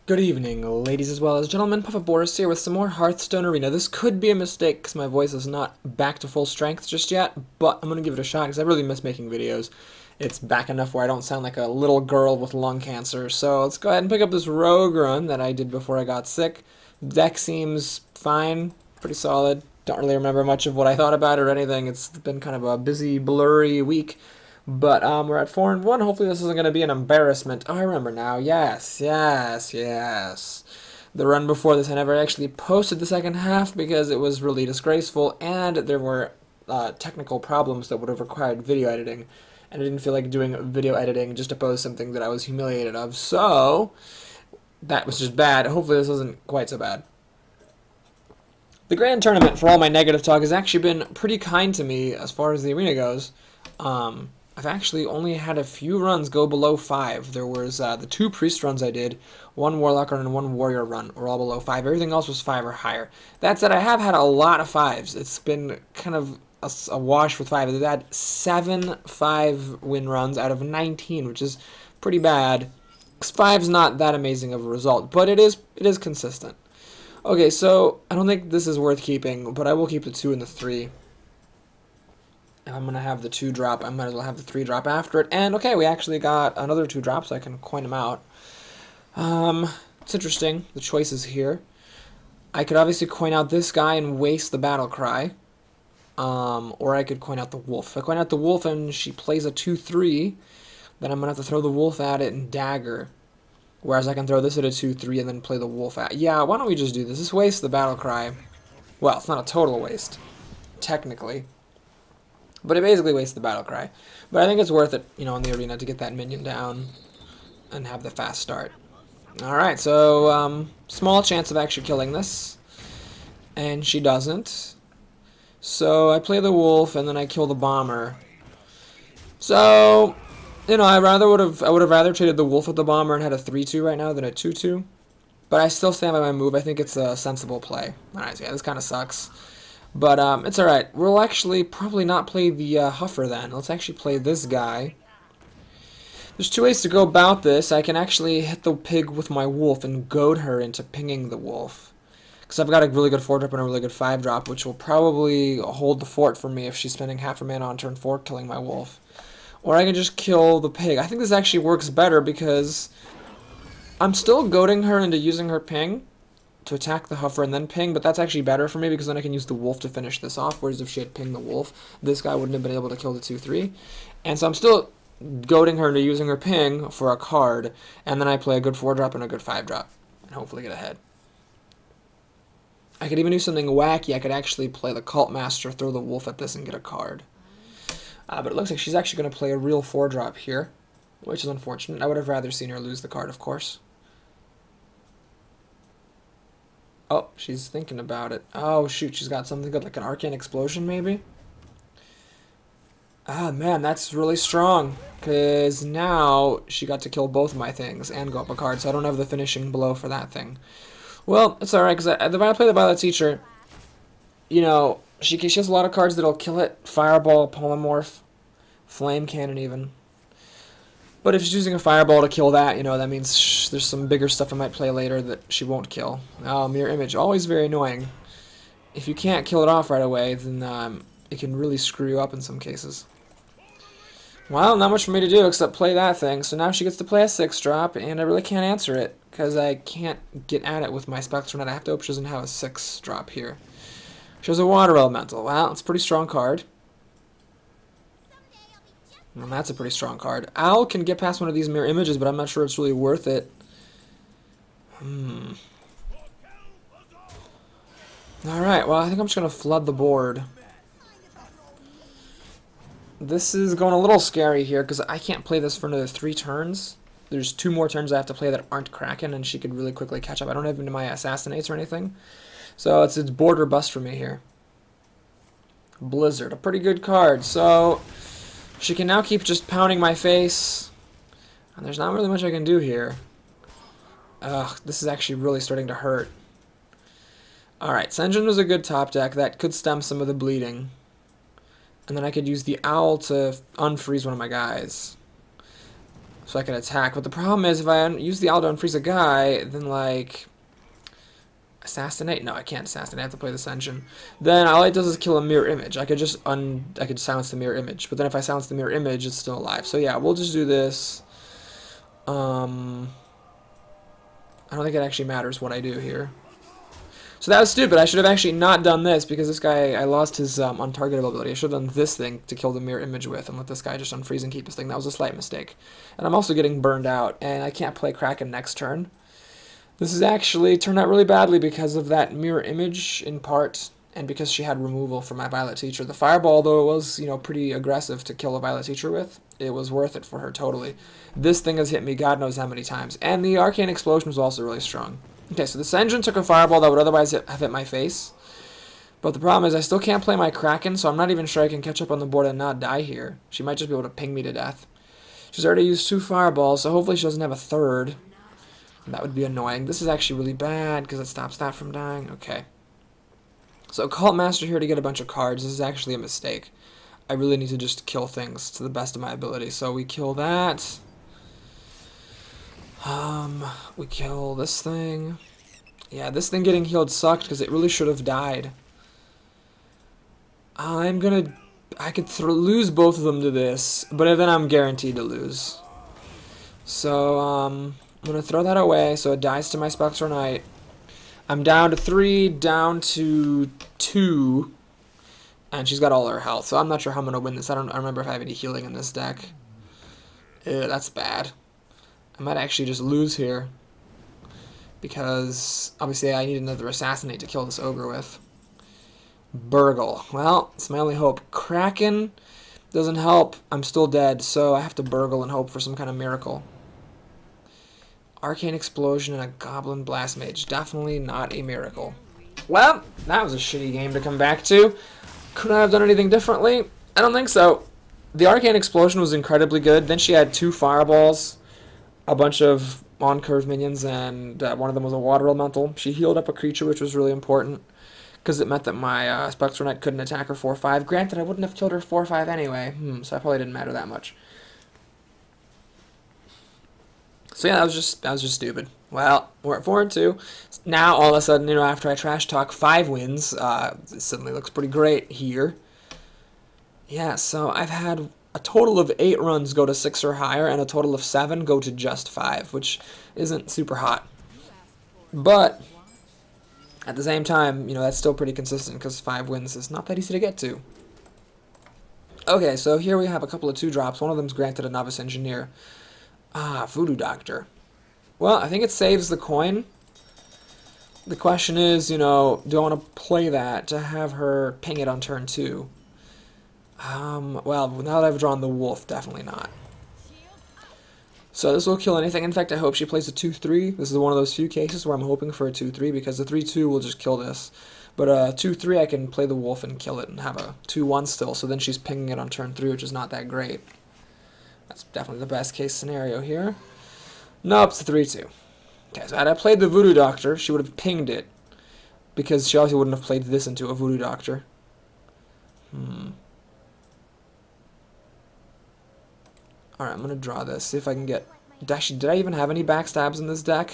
Good evening, ladies as well as gentlemen. Papa Boris here with some more Hearthstone Arena. This could be a mistake because my voice is not back to full strength just yet, but I'm going to give it a shot because I really miss making videos. It's back enough where I don't sound like a little girl with lung cancer. So let's go ahead and pick up this rogue run that I did before I got sick. Deck seems fine, pretty solid. Don't really remember much of what I thought about it or anything. It's been kind of a busy, blurry week. But we're at 4-1. Hopefully this isn't going to be an embarrassment. Oh, I remember now. Yes. The run before this, I never actually posted the second half because it was really disgraceful, and there were technical problems that would have required video editing. And I didn't feel like doing video editing just to post something that I was humiliated of. So, that was just bad. Hopefully this isn't quite so bad. The Grand Tournament, for all my negative talk, has actually been pretty kind to me as far as the arena goes. I've actually only had a few runs go below 5. There was the 2 priest runs I did, 1 warlock run and 1 warrior run were all below 5. Everything else was 5 or higher. That said, I have had a lot of 5s. It's been kind of a wash with 5. I've had 7 5-win runs out of 19, which is pretty bad. 5's not that amazing of a result, but it is consistent. Okay, so I don't think this is worth keeping, but I will keep the 2 and the 3. If I'm going to have the 2 drop, I might as well have the 3 drop after it. And, okay, we actually got another 2 drop, so I can coin them out. It's interesting, the choices here. I could obviously coin out this guy and waste the battle cry. Or I could coin out the wolf. If I coin out the wolf and she plays a 2-3, then I'm going to have to throw the wolf at it and dagger. Whereas I can throw this at a 2-3 and then play the wolf at it. Yeah, why don't we just do this? This wastes the battle cry. Well, it's not a total waste, technically. But it basically wastes the battle cry. But I think it's worth it, in the arena to get that minion down and have the fast start. Alright, so small chance of actually killing this. And she doesn't. So I play the wolf and then I kill the bomber. So, I would have rather traded the wolf with the bomber and had a 3-2 right now than a 2-2. But I still stand by my move. I think it's a sensible play. Alright, so yeah, this kind of sucks. But it's alright. We'll actually probably not play the Huffer then. Let's actually play this guy. There's 2 ways to go about this. I can actually hit the pig with my wolf and goad her into pinging the wolf. Because I've got a really good 4-drop and a really good 5-drop, which will probably hold the fort for me if she's spending half her mana on turn 4 killing my wolf. Or I can just kill the pig. I think this actually works better because I'm still goading her into using her ping to attack the Huffer and then ping, but that's actually better for me because then I can use the wolf to finish this off, whereas if she had pinged the wolf, this guy wouldn't have been able to kill the 2-3. And so I'm still goading her into using her ping for a card, and then I play a good 4-drop and a good 5-drop, and hopefully get ahead. I could even do something wacky. I could actually play the Cult Master, throw the wolf at this, and get a card. But it looks like she's actually going to play a real 4-drop here, which is unfortunate. I would have rather seen her lose the card, of course. Oh, she's thinking about it. Oh, shoot, she's got something good, like an Arcane Explosion, maybe? Ah, man, that's really strong, because now she got to kill both my things and go up a card, so I don't have the finishing blow for that thing. Well, it's alright, because if I play the Violet Teacher, she has a lot of cards that'll kill it. Fireball, Polymorph, Flame Cannon even. But if she's using a Fireball to kill that, that means there's some bigger stuff I might play later that she won't kill. Oh, Mirror Image, always very annoying. If you can't kill it off right away, then it can really screw you up in some cases. Well, not much for me to do except play that thing. So now she gets to play a 6-drop, and I really can't answer it because I can't get at it with my Spectrum Knight. I have to hope she doesn't have a 6-drop here. She has a Water Elemental. Well, it's a pretty strong card. And that's a pretty strong card. Owl can get past one of these mirror images, but I'm not sure it's really worth it. Alright, well, I think I'm just going to flood the board. This is going a little scary here, because I can't play this for another 3 turns. There's 2 more turns I have to play that aren't Kraken, and she could really quickly catch up. I don't have any of my Assassinates or anything. So it's board or bust for me here. Blizzard, a pretty good card. So she can now keep just pounding my face. And there's not really much I can do here. Ugh, this is actually really starting to hurt. Alright, Senjin was a good top deck. That could stem some of the bleeding. And then I could use the Owl to unfreeze one of my guys. so I can attack. But the problem is, if I use the Aldo and freeze a guy, then, like, assassinate? No, I can't assassinate. I have to play this engine. Then all it does is kill a mirror image. I could just I could silence the mirror image. But then if I silence the mirror image, it's still alive. So yeah, we'll just do this. I don't think it actually matters what I do here. So that was stupid. I should have actually not done this because this guy, I lost his untargetable ability. I should have done this thing to kill the mirror image with and let this guy just unfreeze and keep his thing. That was a slight mistake. And I'm also getting burned out, and I can't play Kraken next turn. This has actually turned out really badly because of that mirror image in part, and because she had removal for my Violet Teacher. The Fireball, though it was, you know, pretty aggressive to kill a Violet Teacher with, it was worth it for her totally. This thing has hit me God knows how many times. And the Arcane Explosion was also really strong. Okay, so this engine took a Fireball that would otherwise have hit my face. But the problem is I still can't play my Kraken, so I'm not even sure I can catch up on the board and not die here. She might just be able to ping me to death. She's already used 2 Fireballs, so hopefully she doesn't have a third. That would be annoying. This is actually really bad because it stops that from dying. Okay. So Cult Master here to get a bunch of cards. This is actually a mistake. I really need to just kill things to the best of my ability. So we kill that. We kill this thing. Yeah, this thing getting healed sucked because it really should have died. I could lose both of them to this, but then I'm guaranteed to lose. So, I'm going to throw that away so it dies to my Spectral Knight. I'm down to 3, down to 2, and she's got all her health, so I'm not sure how I'm going to win this. I remember if I have any healing in this deck. Ew, that's bad. I might actually just lose here, because obviously I need another Assassinate to kill this Ogre with. Burgle. Well, it's my only hope. Kraken doesn't help. I'm still dead, so I have to Burgle and hope for some kind of miracle. Arcane Explosion and a Goblin Blast Mage. Definitely not a miracle. Well, that was a shitty game to come back to. Could I have done anything differently? I don't think so. The Arcane Explosion was incredibly good. Then she had 2 Fireballs, a bunch of on-curve minions, and one of them was a Water Elemental. She healed up a creature, which was really important, because it meant that my Spectral Knight couldn't attack her 4-5. Granted, I wouldn't have killed her 4-5 anyway, so it probably didn't matter that much. So yeah, that was just stupid. Well, we're at 4-2. Now, all of a sudden, you know, after I trash talk 5 wins, it suddenly looks pretty great here. Yeah, so I've had a total of 8 runs go to 6 or higher, and a total of 7 go to just 5, which isn't super hot. But at the same time, you know, that's still pretty consistent because 5 wins is not that easy to get to. Okay, so here we have a couple of 2-drops. One of them's granted a Novice Engineer. Ah, Voodoo Doctor. Well, I think it saves the coin. The question is, you know, do I want to play that to have her ping it on turn 2? Well, now that I've drawn the wolf, definitely not. So this will kill anything. In fact, I hope she plays a 2-3. This is one of those few cases where I'm hoping for a 2-3 because the 3-2 will just kill this. But 2-3, I can play the wolf and kill it and have a 2-1 still. So then she's pinging it on turn 3, which is not that great. That's definitely the best case scenario here. Nope, it's a 3-2. Okay, so had I played the Voodoo Doctor, she would have pinged it. Because she obviously wouldn't have played this into a Voodoo Doctor. Alright, I'm going to draw this, see if I can get... Actually, did I even have any backstabs in this deck?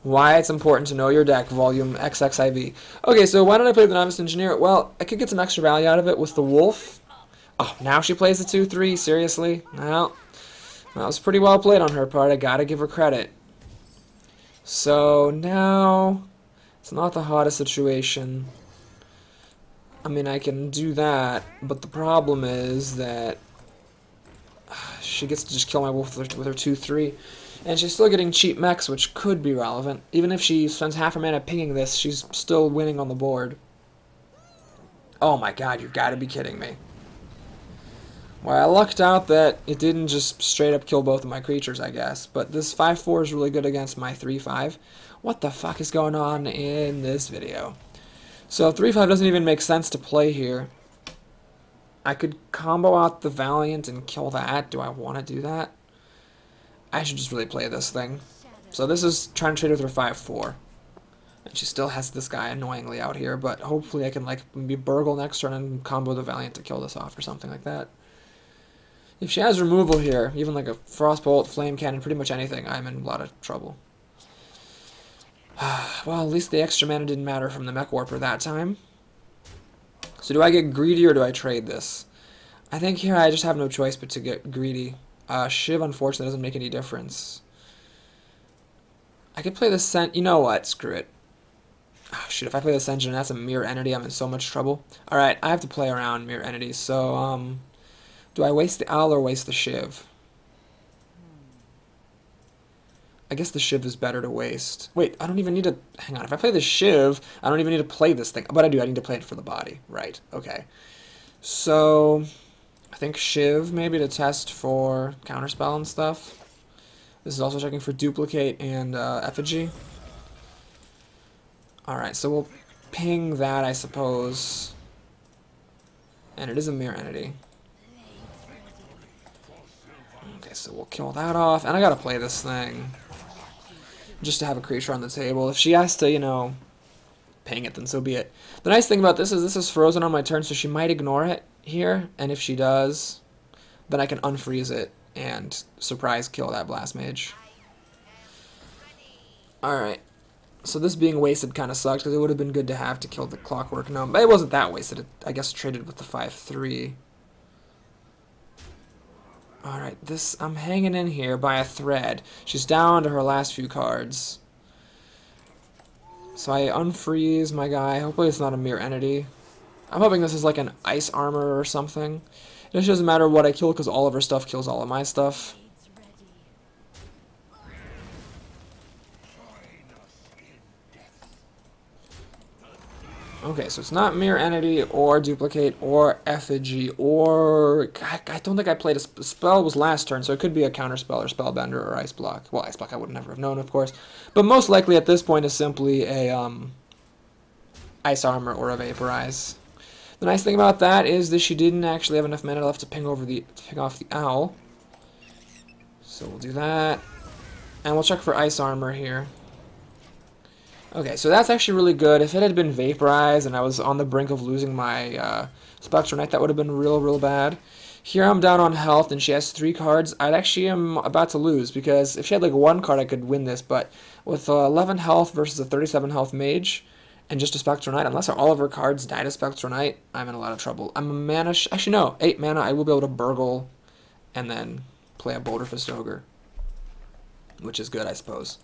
Why it's important to know your deck, volume XXIV. Okay, so why don't I play the Novice Engineer? Well, I could get some extra value out of it with the Wolf. Oh, now she plays the 2-3? Seriously? Well, that was pretty well played on her part. I gotta give her credit. So now, it's not the hottest situation. I mean, I can do that, but the problem is that she gets to just kill my wolf with her 2-3. And she's still getting cheap mechs, which could be relevant. Even if she spends half her mana pinging this, she's still winning on the board. Oh my god, you've got to be kidding me. Well, I lucked out that it didn't just straight up kill both of my creatures, I guess. But this 5-4 is really good against my 3-5. What the fuck is going on in this video? So 3-5 doesn't even make sense to play here. I could combo out the Valiant and kill that. Do I want to do that? I should just really play this thing. So this is trying to trade with her 5-4. And she still has this guy annoyingly out here, but hopefully I can like maybe Burgle next turn and combo the Valiant to kill this off or something like that. If she has removal here, even like a Frostbolt, Flame Cannon, pretty much anything, I'm in a lot of trouble. Well, at least the extra mana didn't matter from the Mech Warper that time. So do I get greedy or do I trade this? I think here I just have no choice but to get greedy. Shiv, unfortunately, doesn't make any difference. I could play the Sent... You know what? Screw it. Oh, shoot, if I play the Sentinel and that's a Mirror Entity, I'm in so much trouble. Alright, I have to play around Mirror Entities, so, do I waste the Owl or waste the Shiv? I guess the Shiv is better to waste. Wait, I don't even need to... Hang on, if I play the Shiv, I don't even need to play this thing. But I do, I need to play it for the body. Right, okay. So, I think Shiv, maybe to test for Counterspell and stuff. This is also checking for Duplicate and Effigy. Alright, so we'll ping that, I suppose. And it is a Mirror Entity. Okay, so we'll kill that off. And I gotta play this thing. Just to have a creature on the table. If she has to, you know, ping it, then so be it. The nice thing about this is frozen on my turn, so she might ignore it here. And if she does, then I can unfreeze it and surprise kill that Blast Mage. Alright. So this being wasted kind of sucked, because it would have been good to have to kill the Clockwork Gnome. But it wasn't that wasted. It, I guess, traded with the 5/3. Alright, this... I'm hanging in here by a thread. She's down to her last few cards. So I unfreeze my guy. Hopefully it's not a Mirror Entity. I'm hoping this is like an Ice Armor or something. It just doesn't matter what I kill, because all of her stuff kills all of my stuff. Okay, so it's not Mirror Entity, or Duplicate, or Effigy, or... I don't think I played a spell was last turn, so it could be a Counterspell, or Spellbender, or Ice Block. Well, Ice Block I would never have known, of course. But most likely at this point is simply a Ice Armor or a Vaporize. The nice thing about that is that she didn't actually have enough mana left to ping off the Owl. So we'll do that. And we'll check for Ice Armor here. Okay, so that's actually really good. If it had been Vaporized and I was on the brink of losing my Spectral Knight, that would have been real bad. Here I'm down on health and she has 3 cards. I'd actually am about to lose, because if she had like 1 card I could win this, but with 11 health versus a 37 health Mage and just a Spectral Knight, unless all of her cards die to Spectral Knight, I'm in a lot of trouble. I'm a mana... Actually no, 8 mana. I will be able to Burgle and then play a Boulder Fist Ogre, which is good, I suppose.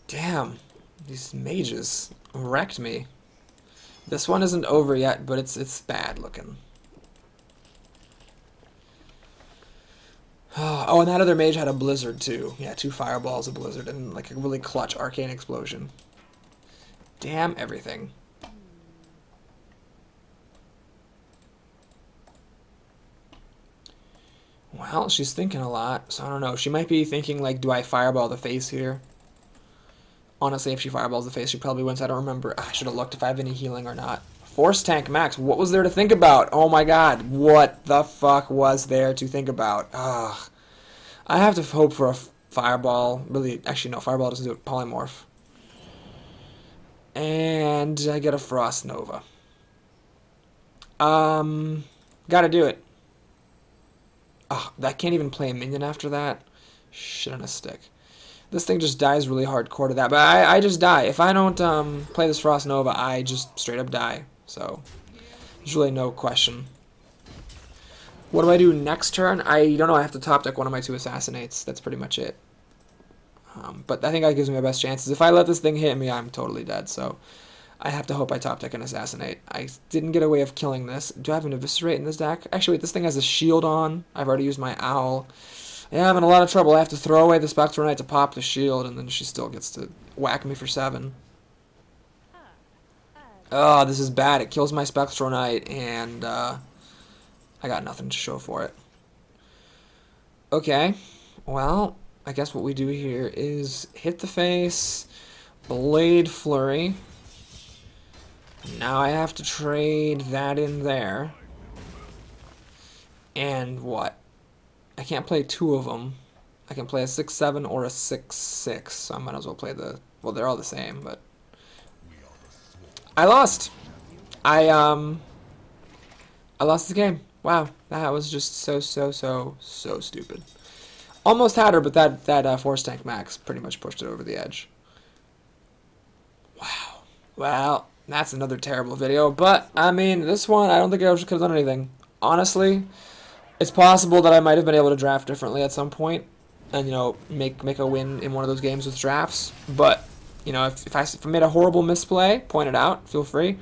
Damn, these mages wrecked me. This one isn't over yet, but it's bad looking. Oh, and that other mage had a blizzard too. Yeah, 2 fireballs, a blizzard, and like a really clutch arcane explosion. Damn everything. Well, she's thinking a lot, so I don't know. She might be thinking like, do I fireball the face here? Honestly, if she fireballs the face, she probably wins. I don't remember. I should have looked if I have any healing or not. Force Tank Max. What was there to think about? Oh my god. What the fuck was there to think about? Ugh. I have to hope for a fireball. Really, actually, no. Fireball doesn't do it. Polymorph. And I get a Frost Nova. Gotta do it. Ugh, I can't even play a minion after that. Shit on a stick. This thing just dies really hardcore to that, but I just die. If I don't play this Frost Nova, I just straight up die. So, there's really no question. What do I do next turn? I don't know. I have to top deck one of my 2 Assassinates. That's pretty much it. But I think that gives me my best chances. If I let this thing hit me, I'm totally dead. So, I have to hope I top deck an Assassinate. I didn't get a way of killing this. Do I have an Eviscerate in this deck? Actually, wait, this thing has a shield on. I've already used my Owl. Yeah, I'm in a lot of trouble. I have to throw away the Spectral Knight to pop the shield, and then she still gets to whack me for 7. Oh, this is bad. It kills my Spectral Knight, and I got nothing to show for it. Okay, well, I guess what we do here is hit the face, Blade Flurry. Now I have to trade that in there. And what? I can't play 2 of them. I can play a 6/7 or a 6/6, so I might as well play the... Well, they're all the same, but... I lost! I lost the game. Wow, that was just so stupid. Almost had her, but that Force Tank Max pretty much pushed it over the edge. Wow. Well, that's another terrible video, but, I mean, this one, I don't think I could have done anything. Honestly, it's possible that I might have been able to draft differently at some point, and, you know, make a win in one of those games with drafts, but, you know, if I made a horrible misplay, point it out, feel free.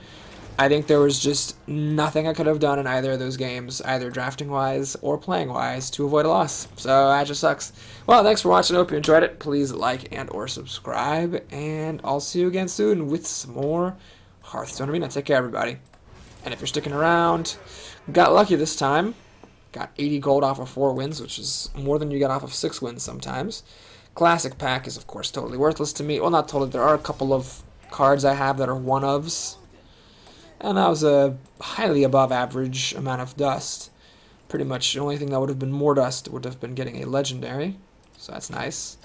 I think there was just nothing I could have done in either of those games, either drafting-wise or playing-wise, to avoid a loss. So that just sucks. Well, thanks for watching. I hope you enjoyed it. Please like and or subscribe, and I'll see you again soon with some more Hearthstone Arena. Take care, everybody. And if you're sticking around, got lucky this time. Got 80 gold off of 4 wins, which is more than you get off of 6 wins sometimes. Classic pack is, of course, totally worthless to me. Well, not totally. There are a couple of cards I have that are one-ofs. And that was a highly above average amount of dust. Pretty much the only thing that would have been more dust would have been getting a legendary. So that's nice.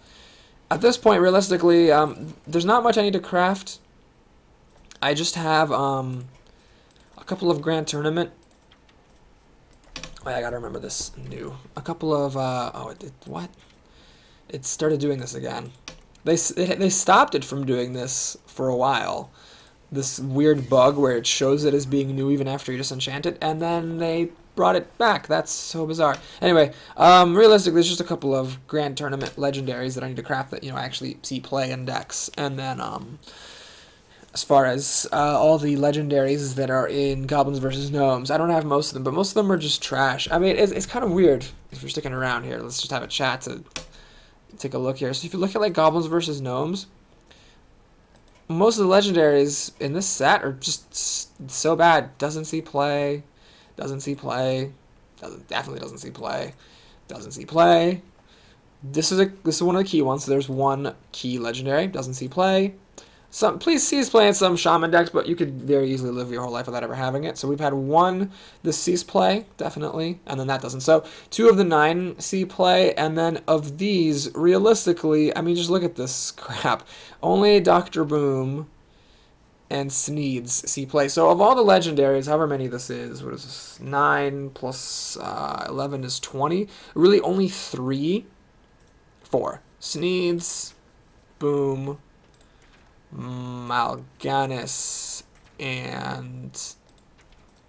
At this point, realistically, there's not much I need to craft. I just have a couple of Grand Tournament. Wait, I gotta remember this new. A couple of, oh, it did, what? It started doing this again. They stopped it from doing this for a while. This weird bug where it shows it as being new even after you disenchant it, and then they brought it back. That's so bizarre. Anyway, realistically, there's just a couple of Grand Tournament legendaries that I need to craft that, you know, actually see play in decks. And then, as far as all the legendaries that are in Goblins versus Gnomes, I don't have most of them, but most of them are just trash. I mean, it's kind of weird if you're sticking around here. Let's just have a chat to take a look here. So if you look at, like, Goblins versus Gnomes, most of the legendaries in this set are just so bad. Doesn't see play, doesn't see play, definitely doesn't see play, doesn't see play. This is one of the key ones. So there's one key legendary, doesn't see play. Please cease playing some shaman decks, but you could very easily live your whole life without ever having it. So we've had one, the cease play, definitely, and then that doesn't. So 2 of the 9 see play, and then of these, realistically, I mean, just look at this crap. Only Dr. Boom and Sneeds see play. So of all the legendaries, however many this is, what is this? 9 plus 11 is 20. Really, only 4. Sneeds, Boom, Mal'Ganis, and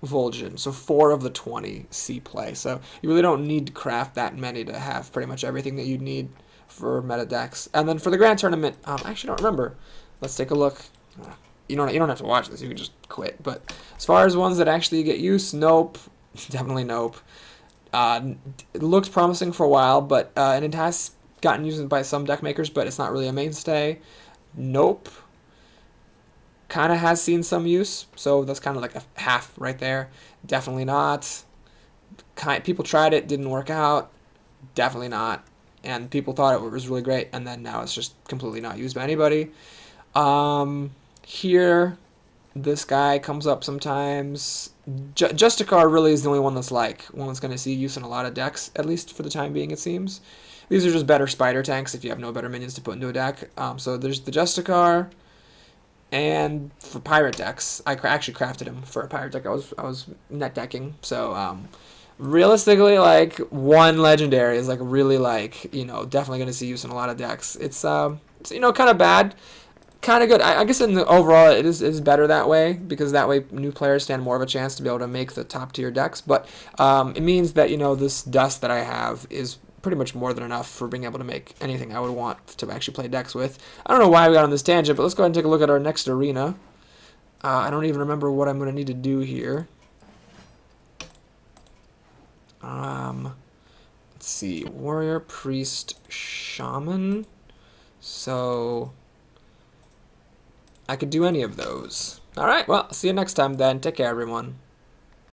Vol'jin. So 4 of the 20 see play. So you really don't need to craft that many to have pretty much everything that you'd need for meta decks. And then for the Grand Tournament, I actually don't remember. Let's take a look. You don't have to watch this. You can just quit. But as far as ones that actually get use, nope. Definitely nope. It looked promising for a while, but and it has gotten used by some deck makers, but it's not really a mainstay. Nope. Kind of has seen some use, so that's kind of like a half right there. Definitely not. People tried it, didn't work out. Definitely not. And people thought it was really great, and then now it's just completely not used by anybody. Here, this guy comes up sometimes. Justicar really is the only one that's going to see use in a lot of decks, at least for the time being, it seems. These are just better spider tanks if you have no better minions to put into a deck. So there's the Justicar. And for pirate decks, I actually crafted him for a pirate deck I was net decking. So realistically, like, one legendary is like really, like, you know, definitely going to see use in a lot of decks. It's you know, kind of bad, kind of good. I guess in the overall it is better that way, because that way new players stand more of a chance to be able to make the top tier decks. But it means that, you know, this dust that I have is pretty much more than enough for being able to make anything I would want to actually play decks with. I don't know why we got on this tangent, but let's go ahead and take a look at our next arena. I don't even remember what I'm going to need to do here. Let's see. Warrior, Priest, Shaman. So I could do any of those. Alright, well, see you next time then. Take care, everyone.